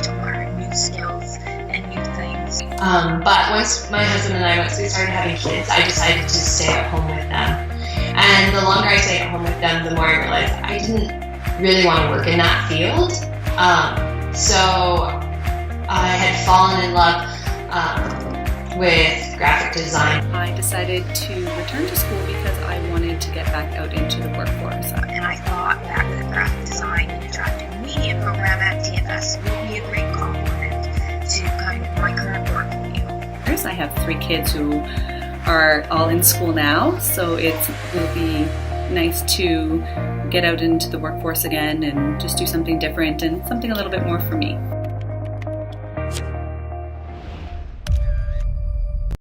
to learn new skills and new things. But once my husband and I, once we started having kids, I decided to stay at home with them. And the longer I stayed at home with them, the more I realized I didn't really want to work in that field. So I had fallen in love with graphic design. I decided to return to school because I wanted to get back out into the workforce. And I thought that the graphic design and interactive media program at DFS would be a great complement to kind of my current work field. I have 3 kids who are all in school now, so it will be nice to get out into the workforce again and just do something different and something a little bit more for me.